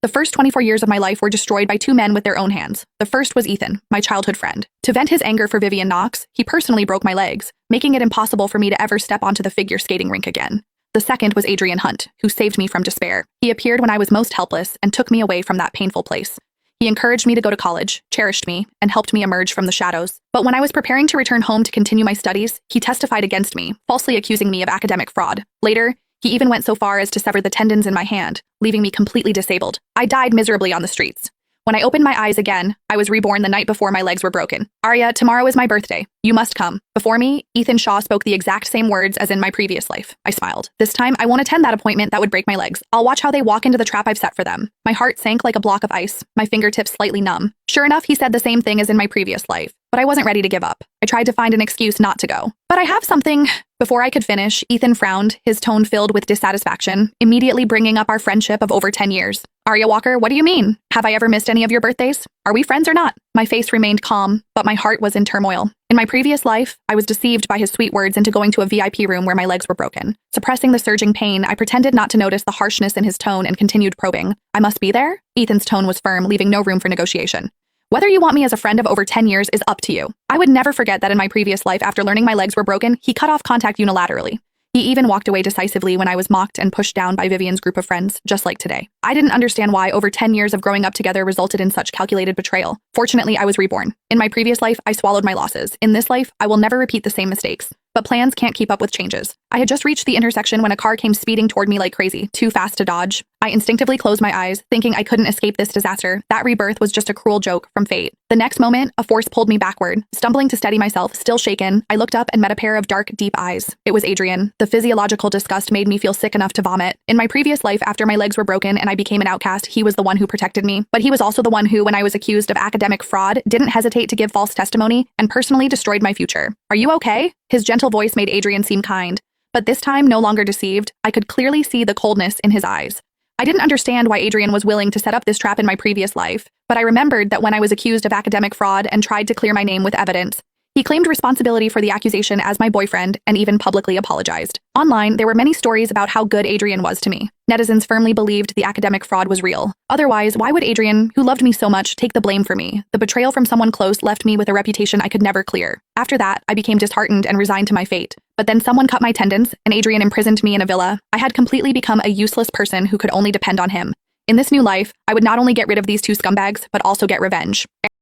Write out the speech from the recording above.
The first 24 years of my life were destroyed by two men with their own hands. The first was Ethan, my childhood friend. To vent his anger for Vivian Knox, he personally broke my legs, making it impossible for me to ever step onto the figure skating rink again. The second was Adrian Hunt, who saved me from despair. He appeared when I was most helpless and took me away from that painful place. He encouraged me to go to college, cherished me, and helped me emerge from the shadows. But when I was preparing to return home to continue my studies, he testified against me, falsely accusing me of academic fraud. Later, he even went so far as to sever the tendons in my hand, leaving me completely disabled. I died miserably on the streets. When I opened my eyes again, I was reborn the night before my legs were broken. Arya, tomorrow is my birthday. You must come. Before me, Ethan Shaw spoke the exact same words as in my previous life. I smiled. This time, I won't attend that appointment that would break my legs. I'll watch how they walk into the trap I've set for them. My heart sank like a block of ice, my fingertips slightly numb. Sure enough, he said the same thing as in my previous life, but I wasn't ready to give up. I tried to find an excuse not to go. But I have something. Before I could finish, Ethan frowned, his tone filled with dissatisfaction, immediately bringing up our friendship of over 10 years. Arya Walker, what do you mean? Have I ever missed any of your birthdays? Are we friends or not? My face remained calm, but my heart was in turmoil. In my previous life, I was deceived by his sweet words into going to a VIP room where my legs were broken. Suppressing the surging pain, I pretended not to notice the harshness in his tone and continued probing. I must be there? Ethan's tone was firm, leaving no room for negotiation. Whether you want me as a friend of over 10 years is up to you. I would never forget that in my previous life, after learning my legs were broken, he cut off contact unilaterally. He even walked away decisively when I was mocked and pushed down by Vivian's group of friends, just like today. I didn't understand why over 10 years of growing up together resulted in such calculated betrayal. Fortunately, I was reborn. In my previous life, I swallowed my losses. In this life, I will never repeat the same mistakes. But plans can't keep up with changes. I had just reached the intersection when a car came speeding toward me like crazy, too fast to dodge. I instinctively closed my eyes, thinking I couldn't escape this disaster. That rebirth was just a cruel joke from fate. The next moment, a force pulled me backward. Stumbling to steady myself, still shaken, I looked up and met a pair of dark, deep eyes. It was Adrian. The physiological disgust made me feel sick enough to vomit. In my previous life, after my legs were broken and I became an outcast, he was the one who protected me. But he was also the one who, when I was accused of academic fraud, didn't hesitate to give false testimony and personally destroyed my future. Are you okay? His gentle voice made Adrian seem kind. But this time, no longer deceived, I could clearly see the coldness in his eyes. I didn't understand why Adrian was willing to set up this trap in my previous life, but I remembered that when I was accused of academic fraud and tried to clear my name with evidence, he claimed responsibility for the accusation as my boyfriend and even publicly apologized. Online, there were many stories about how good Adrian was to me. Netizens firmly believed the academic fraud was real. Otherwise, why would Adrian, who loved me so much, take the blame for me? The betrayal from someone close left me with a reputation I could never clear. After that, I became disheartened and resigned to my fate. But then someone cut my tendons, and Adrian imprisoned me in a villa. I had completely become a useless person who could only depend on him. In this new life, I would not only get rid of these two scumbags, but also get revenge.